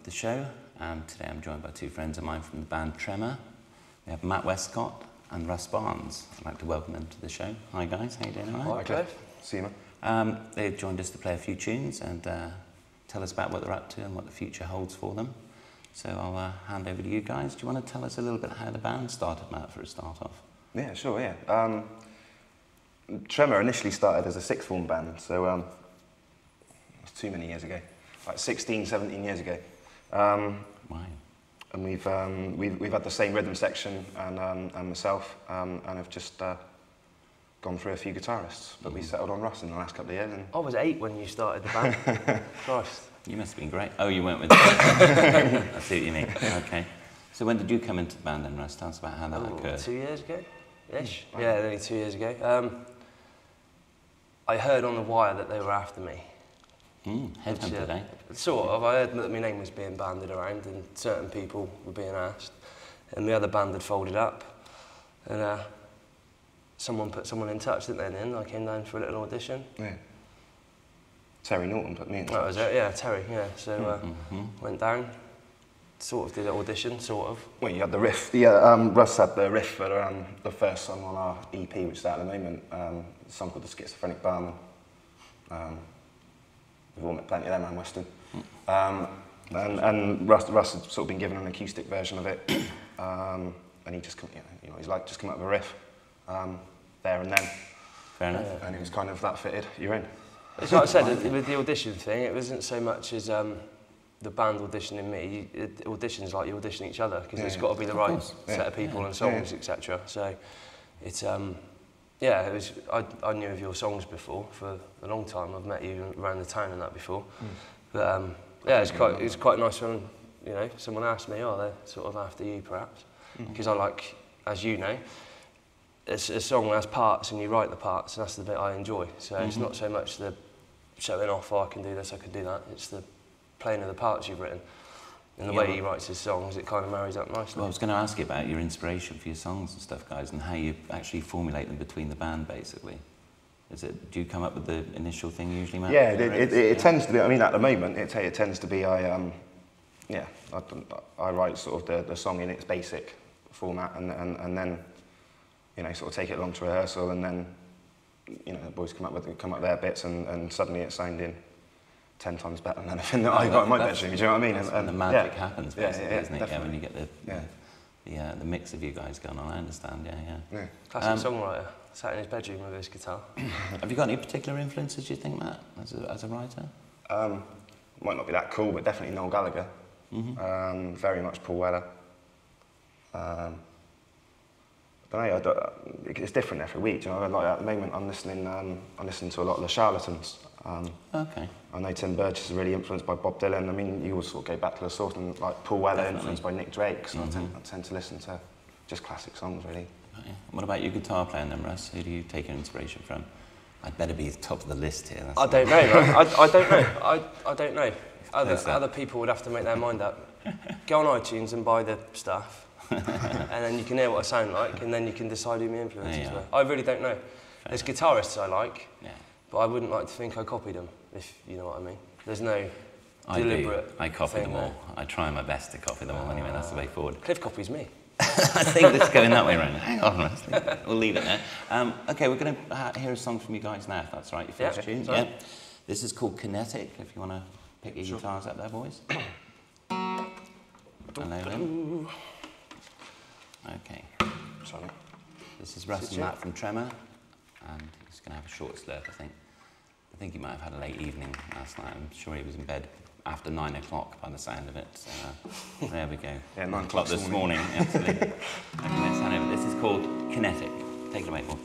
to the show. Today I'm joined by two friends of mine from the band Tremor. We have Matt Westcott and Russ Barnes. I'd like to welcome them to the show. Hi guys, how you doing? All right? Hi, Cliff. See you, man. They've joined us to play a few tunes and tell us about what they're up to and what the future holds for them. So I'll hand over to you guys. Do you want to tell us a little bit how the band started, Matt, for a start off? Yeah, sure, yeah. Tremor initially started as a sixth form band, so it was too many years ago, like 16, 17 years ago. Wow. And we've had the same rhythm section and myself, and have just gone through a few guitarists, but we settled on Russ in the last couple of years. And I was 8 when you started the band. Christ. You must have been great. Oh, you went with I see what you mean. Okay. So when did you come into the band then, Russ? Tell us about how that occurred. 2 years ago-ish. Yeah, only 2 years ago. I heard on the wire that they were after me. Headhunted, eh? Sort of. I heard that my name was being bandied around and certain people were being asked. And the other band had folded up. And someone put someone in touch, didn't they? And then I came down for a little audition. yeah, Terry Norton put me in touch. That was it, yeah, Terry, yeah. So went down, sort of did an audition, sort of. Well, you had the riff. Russ had the riff for the first song on our EP, which is out at the moment. A song called The Schizophrenic Barman. We've all met plenty of them around Western. And Russ had sort of been given an acoustic version of it, and he just, he's like, just come up with a riff there and then. Fair enough. And it was kind of that fitted. You're in. It's like I said, with the audition thing, it wasn't so much as the band auditioning me. Auditions like you audition each other because it's got to be the right set of people and songs, etc. So it's yeah, it was. I knew of your songs before for a long time. I've met you around the town and that before, but yeah, it's quite nice when someone asked me, "Oh, they're sort of after you, perhaps," because I like, as you know. It's a song that has parts and you write the parts, and that's the bit I enjoy. So it's not so much the showing off, oh, I can do this, I can do that. It's the playing of the parts you've written. And the way he writes his songs, it kind of marries up nicely. Well, I was going to ask you about your inspiration for your songs and stuff, guys, and how you actually formulate them between the band, basically. Do you come up with the initial thing usually, Matt? Yeah, it tends to be. I mean, at the moment, it tends to be. I write sort of the song in its basic format, and then sort of take it along to rehearsal, and then the boys come up with their bits, and suddenly it's sounding 10 times better than anything that I got in my bedroom. Do you know what I mean? And the magic happens, basically, isn't it? Definitely. Yeah, when you get the mix of you guys going on. I understand. Yeah. Classic songwriter, sat in his bedroom with his guitar. Have you got any particular influences, do you think, Matt, as a writer? Might not be that cool, but definitely Noel Gallagher. Very much Paul Weller. It's different every week. Like at the moment, I'm listening to a lot of the Charlatans. Okay. I know Tim Burgess is really influenced by Bob Dylan. I mean, you all sort of go back to the source, and like Paul Weller influenced by Nick Drake. So I tend to listen to just classic songs, really. Oh, yeah. What about your guitar playing then, Russ? Who do you take your inspiration from? I'd better be at the top of the list here. I don't know. I don't know. I don't know. Other people would have to make their mind up. Go on iTunes and buy the stuff. And then you can hear what I sound like, and then you can decide who my influences were. I really don't know. There's guitarists I like, but I wouldn't like to think I copied them, if you know what I mean. There's no deliberate I copy them all. there. I try my best to copy them all anyway, that's the way forward. Cliff copies me. I think it's going that way right now. Hang on, Russ. We'll leave it there. Okay, we're going to hear a song from you guys now, if that's right, your first tune. Yeah. This is called Kinetic, if you want to pick your guitars up there, boys. Hello, Lynn. Okay. Sorry. This is Russ and Matt from Tremor, and he's going to have a short slurp, I think. I think he might have had a late evening last night. I'm sure he was in bed after 9 o'clock by the sound of it. So there we go. Yeah, 9 o'clock this morning. Absolutely. Okay, let's hand over. This is called Kinetic. Take it away, boys.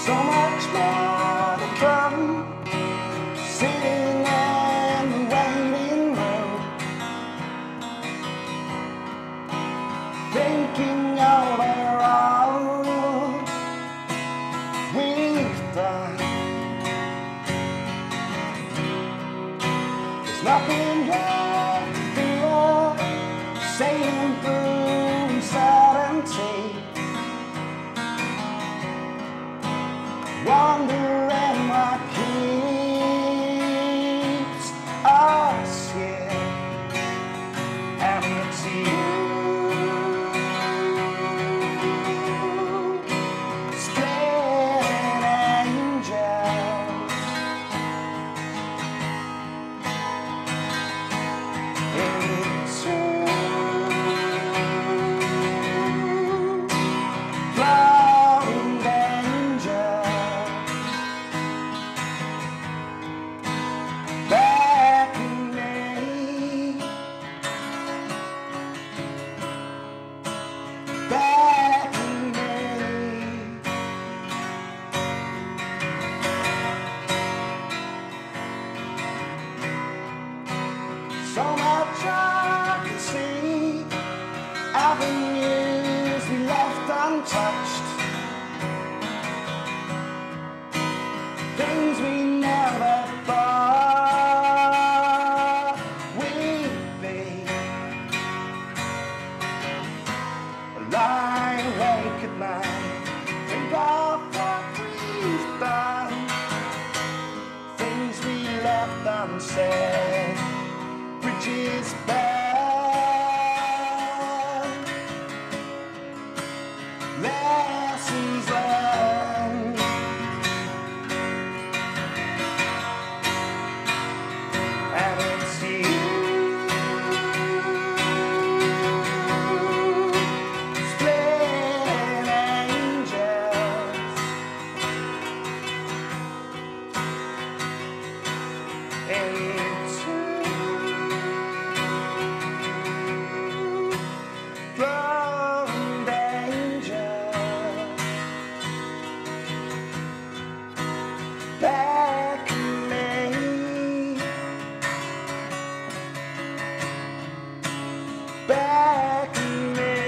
So much more to come, sitting on the winding road, thinking over all nothing left to fear, sailing through uncertainty, wondering what keeps us here, and it's you. So much I can see, avenues we left untouched, things we never thought we'd be. Lie awake at night, think of what we've done, things we left unsaid, bridges burned, lessons learned, and it's you, split angels, into from danger, back me, back me,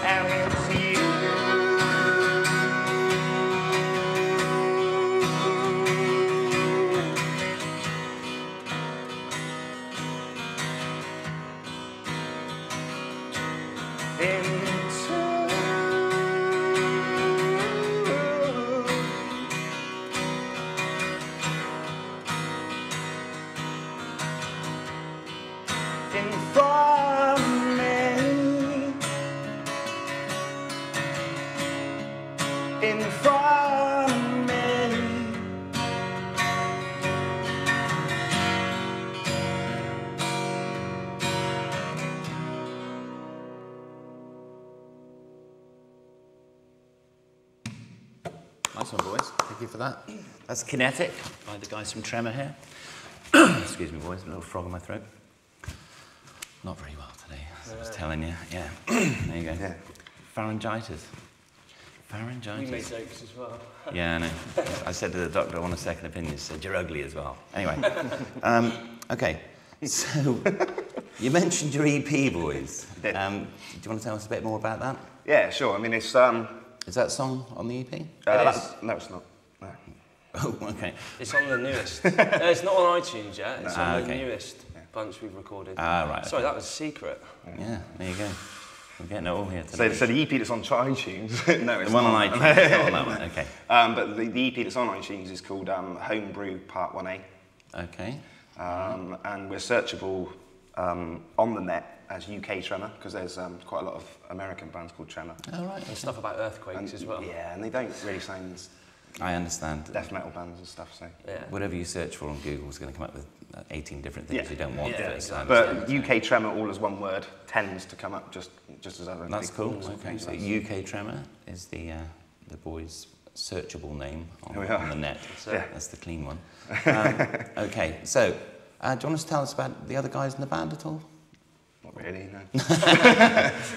and it's you. In front of me. Nice one, boys. Thank you for that. That's Kinetic by the guys from Tremor here. Excuse me, boys, a little frog in my throat. Not very well today, as I was telling you. Yeah, there you go. Yeah. Pharyngitis. Pharyngitis. We made jokes as well. Yeah, I know. I said to the doctor, I want a second opinion. He said, you're ugly as well. Anyway, okay. So, you mentioned your EP, boys. Do you want to tell us a bit more about that? Yeah, sure. I mean, it's... Is that song on the EP? No, it's not. No. Oh, okay. It's on the newest. No, it's not on iTunes yet. It's on the newest bunch we've recorded. Ah, right. Sorry, that was a secret. Yeah, there you go. We're getting it all here today. So the EP that's on iTunes... no, it's the one not. on iTunes. It's not on that one, okay. But the EP that's on iTunes is called Homebrew Part 1A. Okay. And we're searchable on the net as UKtremor, because there's quite a lot of American bands called Tremor. Oh, right. And stuff about earthquakes as well. Yeah, and they don't really sound... I understand. Death metal bands and stuff, so... Yeah. Whatever you search for on Google is going to come up with 18 different things you don't want. Yeah, exactly. But UKtremor, all as one word, tends to come up just as other. That's cool. Okay, so UKtremor is the boys' searchable name on the net. That's the clean one. Okay, so do you want to tell us about the other guys in the band at all? Not really, no.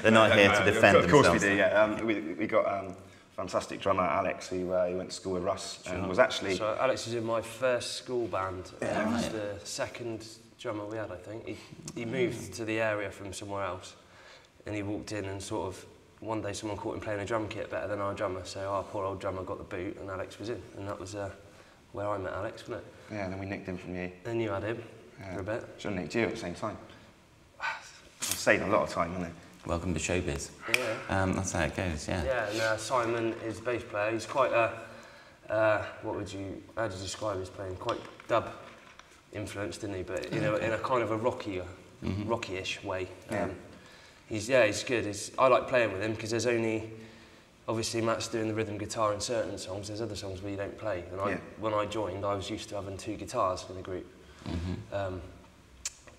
They're not here to defend themselves. Of course we do, yeah. We got fantastic drummer Alex, who went to school with Russ, and was actually... So Alex was in my first school band. He was the second drummer we had, I think. He moved to the area from somewhere else, and he walked in and sort of one day someone caught him playing a drum kit better than our drummer, so our poor old drummer got the boot and Alex was in, and that was where I met Alex, wasn't it? Yeah, and then we nicked him from you. Then you had him for a bit. Should have nicked you at the same time. It's saving a lot of time, isn't it? Welcome to showbiz. Yeah. That's how it goes, yeah. Yeah, and Simon is the bass player. He's quite a, how do you describe his playing? Quite dub influenced, isn't he? But in a kind of a rocky-ish way. Yeah. He's good. I like playing with him because there's only, obviously Matt's doing the rhythm guitar in certain songs, there's other songs where you don't play. And when I joined, I was used to having 2 guitars in the group.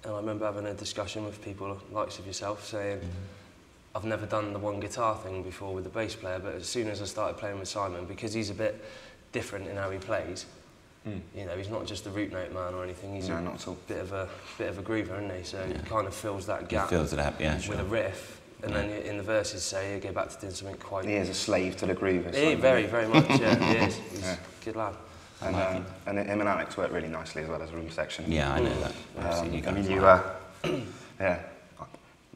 And I remember having a discussion with people, likes of yourself, saying, I've never done the one guitar thing before with the bass player, but as soon as I started playing with Simon, because he's a bit different in how he plays, you know, he's not just a root note man or anything, he's not at all. bit of a groover, isn't he? So he kind of fills that gap He fills it up, yeah, with a riff, and then in the verses, say, you go back to doing something quite... He is a slave to the groove. Very, very much, yeah, he is. He's a good lad. And him and Alex work really nicely as well as a room section. Yeah, I know that. I mean, yeah,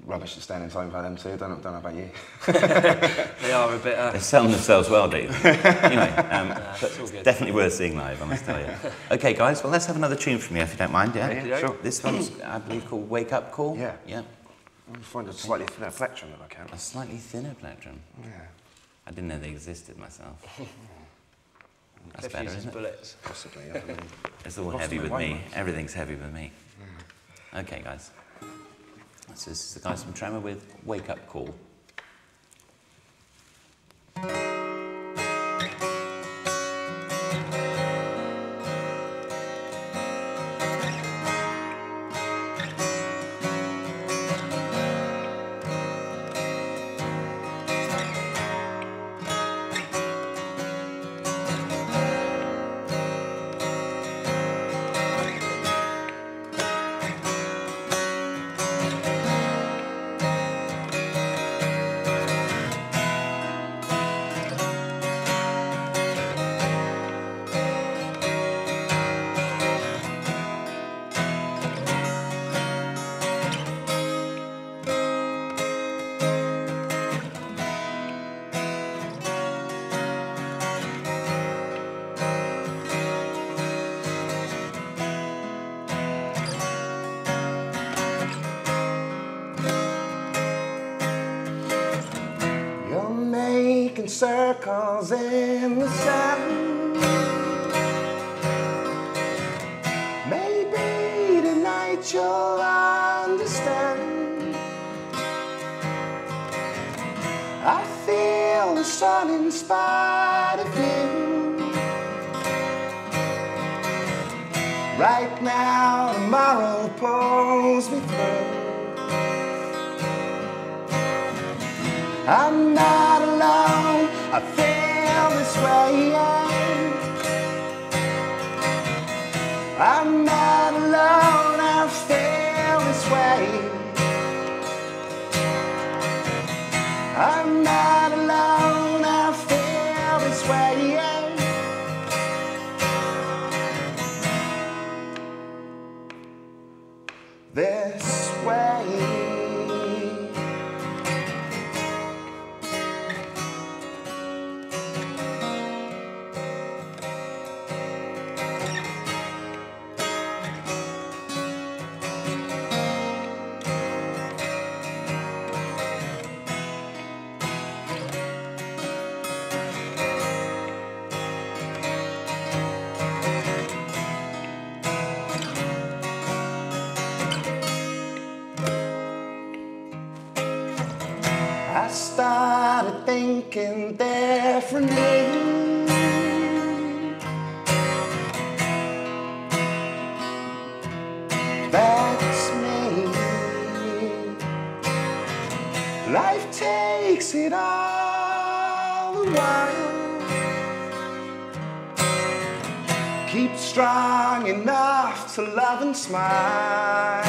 rubbish at staying in time by them too. Don't know about you. They are a bit... They're selling themselves well, Dave. Anyway, it's all good. definitely worth seeing live, I must tell you. Okay, guys, well, let's have another tune from you, if you don't mind, yeah? Yeah, sure. This one's, I believe, called Wake Up Call. Yeah. Yeah. I'll find a slightly thinner plectrum if I can. A slightly thinner plectrum. Yeah. I didn't know they existed myself. That's Cliff better, uses isn't it? bullets. Possibly. I don't know. It's all Lost heavy my with way, me. mate. Everything's heavy with me. Okay, guys. This is the guys from Tremor with Wake Up Call. Circles in the sun. Maybe tonight you'll understand. I feel the sun in spite of you. Right now, tomorrow pulls me through. I'm not alone, I feel this way. I'm not alone, I feel this way. I'm not alone, I feel this way. This way. I started thinking differently. That's me. Life takes it all a while. Keep strong enough to love and smile.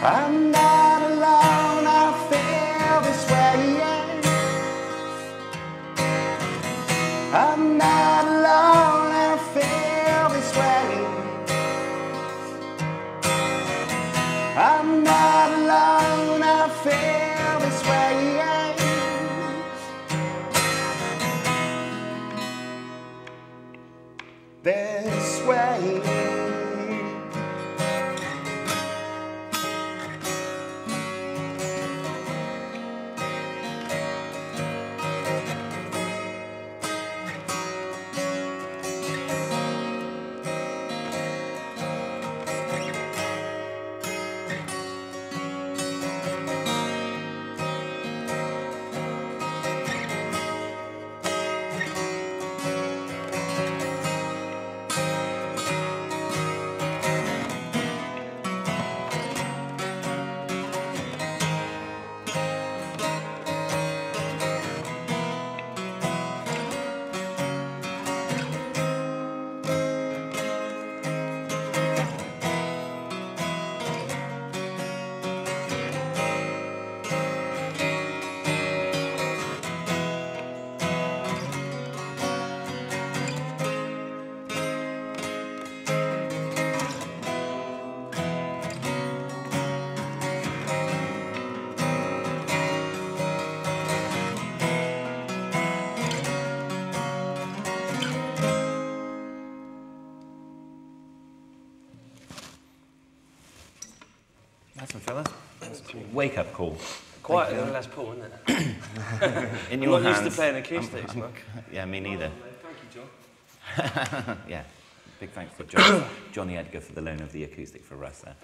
I'm not alone, I feel this way. I'm not alone, I feel this way. I'm not alone, I feel this way. That's some fellas. Wake-up call. Quite a Les Paul, isn't it? In your I'm not hands. used to playing acoustics, man. Yeah, me neither. Thank you, John. Yeah, big thanks to Johnny Edgar for the loan of the acoustic for Russ there.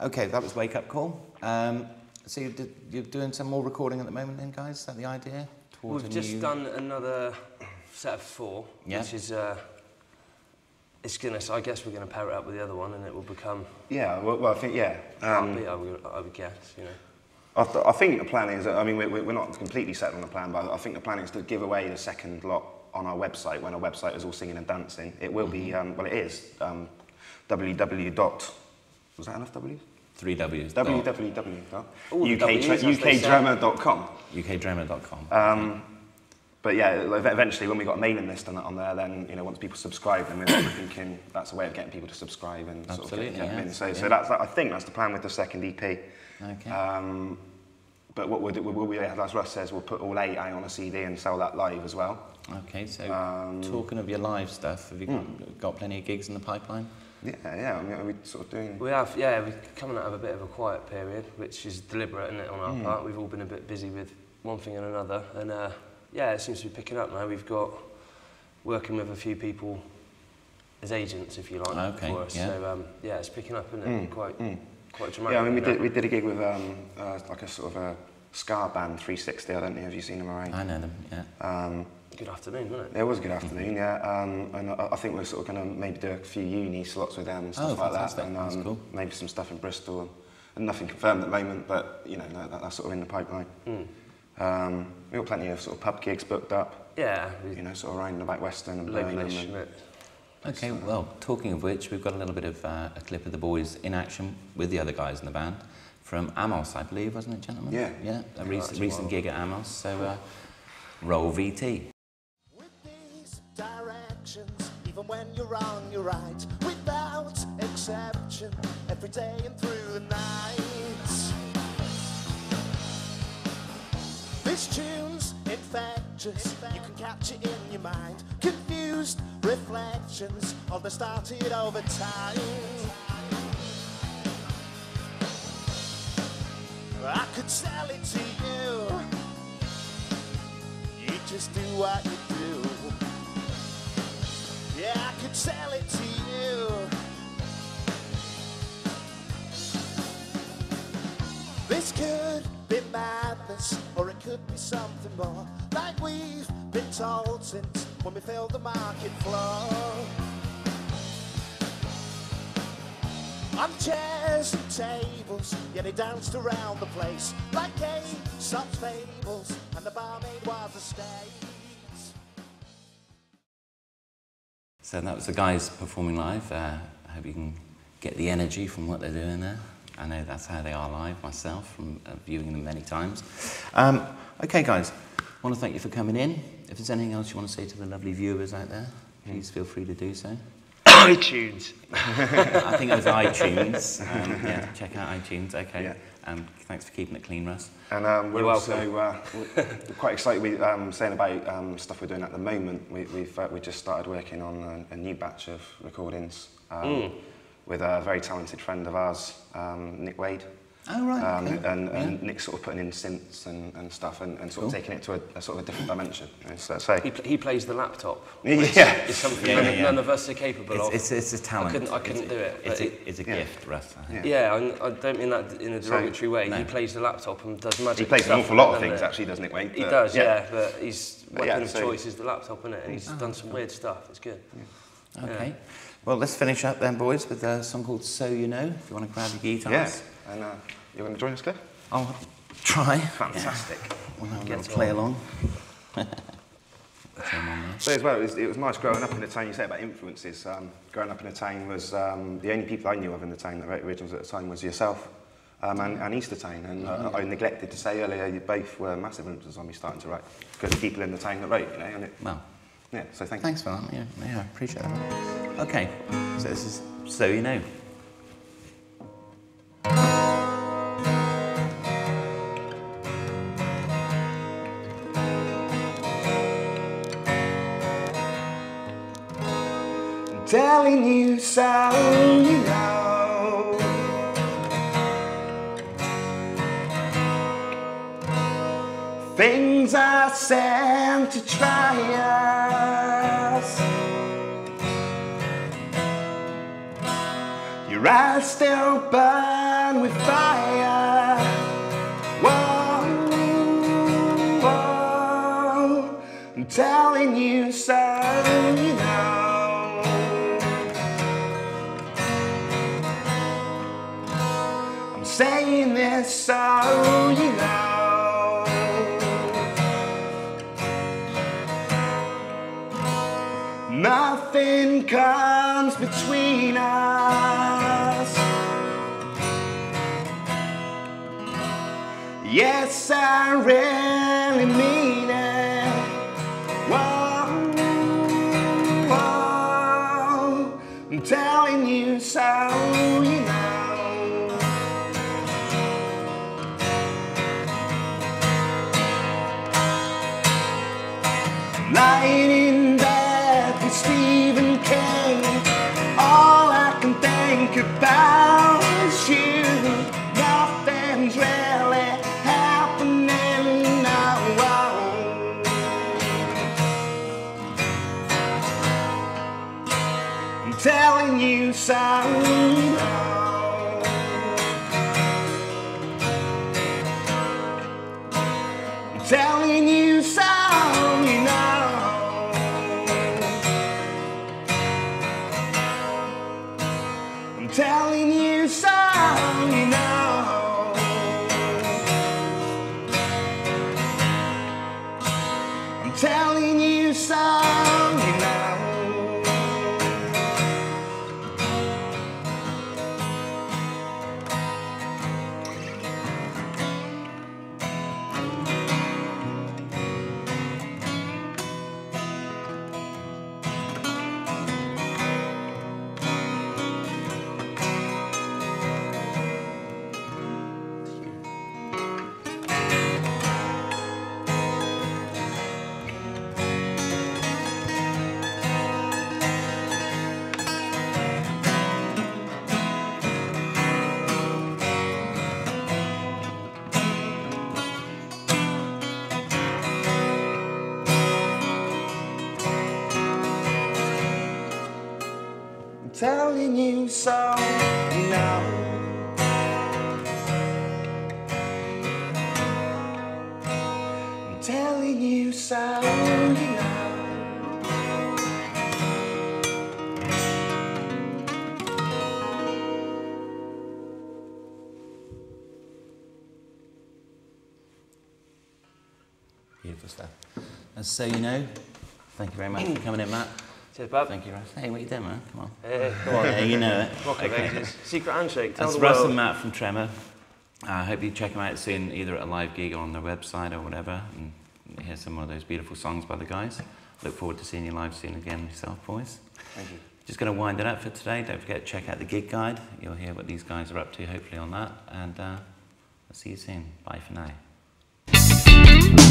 Okay, that was Wake Up Call. So you're doing some more recording at the moment then, guys? Is that the idea? We've just done another set of 4, Yeah. which is, it's gonna, so I guess we're going to pair it up with the other one and it will become Yeah, well I think, yeah. I would guess, you know. I think the plan is, I mean, we're not completely set on the plan, but I think the plan is to give away the second lot on our website when our website is all singing and dancing. It will be, well, it is, www. Was that enough W's? 3 W's. www.uktremor.com. UKtremor.com. But yeah, eventually when we got a mailing list on there, then, you know, once people subscribe, then we're thinking that's a way of getting people to subscribe and sort of get them in. So that's, I think that's the plan with the second EP. Okay. But what we'll do, as Russ says, we'll put all 8 out on a CD and sell that live as well. Okay, so talking of your live stuff, have you got plenty of gigs in the pipeline? Yeah, I mean, are we sort of doing... We have, yeah, we're coming out of a bit of a quiet period, which is deliberate, isn't it, on our part. We've all been a bit busy with one thing and another, and yeah, it seems to be picking up now. We've got working with a few people as agents, if you like, for us. Yeah. So yeah, it's picking up, isn't it? Quite dramatic. Yeah, I mean, we did a gig with like a sort of a ska band, 360. I don't know if you've seen them already. I know them, yeah. Good afternoon, wasn't it? It was a good afternoon, yeah. And I think we're sort of going to maybe do a few uni slots with them and stuff like that. And that's cool. maybe some stuff in Bristol. And nothing confirmed at the moment, but you know, that's sort of in the pipeline. We've got plenty of sort of pub gigs booked up. Yeah. You know, sort of around about Western and Birmingham. Okay, well, talking of which, we've got a little bit of a clip of the boys in action with the other guys in the band from Amos, I believe, wasn't it, gentlemen? Yeah. Yeah, a recent gig at Amos, so roll VT. With these directions, even when you're wrong, you're right. Without exception, every day and through the night. This tune's infectious, you can catch it in your mind. Confused reflections of the started over time. I could sell it to you, you just do what you do. Yeah, I could sell it to you. This could be madness, or it could be something more, like we've been told since when we filled the market floor. On chairs and tables, yeah, they danced around the place like Aesop's fables, and the barmaid was a stage. So that was the guys performing live. I hope you can get the energy from what they're doing there. I know that's how they are live myself, from viewing them many times. Okay, guys, I want to thank you for coming in. If there's anything else you want to say to the lovely viewers out there, please feel free to do so. iTunes. I think it was iTunes. Yeah, check out iTunes. Okay. and thanks for keeping it clean, Russ. And we're also we're quite excited. Saying about stuff we're doing at the moment. We just started working on a new batch of recordings with a very talented friend of ours, Nick Wade. Oh, right. Okay. And Nick's sort of putting in synths and stuff and sort of taking it to a sort of a different dimension. So he plays the laptop. Yeah. It's something none of us are capable of. It's a talent. I couldn't do it. It's a gift, Russ. I think. I don't mean that in a derogatory way. No. He plays the laptop and does magic. He plays an awful lot of things, actually, doesn't Nick Wade? He does, but his weapon of choice is the laptop, isn't it? And he's done some weird stuff. It's good. Yeah. Okay. Well, let's finish up then, boys, with a song called So You Know, if you want to grab your guitars. Yeah. And you want to join us, Cliff? I'll try. Fantastic. We'll have a little play along. So as well, it was nice growing up in the town. You say about influences. Growing up in the town was the only people I knew of in the town that wrote originals at the time was yourself and Easter Town. And I neglected to say earlier, you both were massive influences on me starting to write because the people in the town that wrote, you know. And yeah, so thank you. Thanks for that. Yeah, I appreciate that. Okay, so this is So You Know. Telling you so you know. Things are sent to try us. Your eyes still burn with fire. Whoa, whoa. I'm telling you so you know. Saying this so you know. Nothing comes between us. Yes, I really mean it. Whoa, whoa. I'm telling you so you know. Lying in bed with Stephen King, all I can think about is you. Nothing's really happening now. I'm telling you so now. I'm telling you so. Telling you so you know. I'm telling you so you know. Telling you so you know. I'm telling you so you know. Beautiful stuff. And So You Know, thank you very much for coming in, Matt. Cheers, Bob. Thank you, Russ. Hey, what are you doing, man? Come on. Hey, come on. Yeah, you know it. Rock of Ages. Secret handshake. Tell That's the Russ world. and Matt from Tremor. I hope you check them out soon, either at a live gig or on their website or whatever, and hear some of those beautiful songs by the guys. Look forward to seeing you live soon again yourself, boys. Thank you. Just going to wind it up for today. Don't forget to check out the gig guide. You'll hear what these guys are up to, hopefully, on that. And see you soon. Bye for now.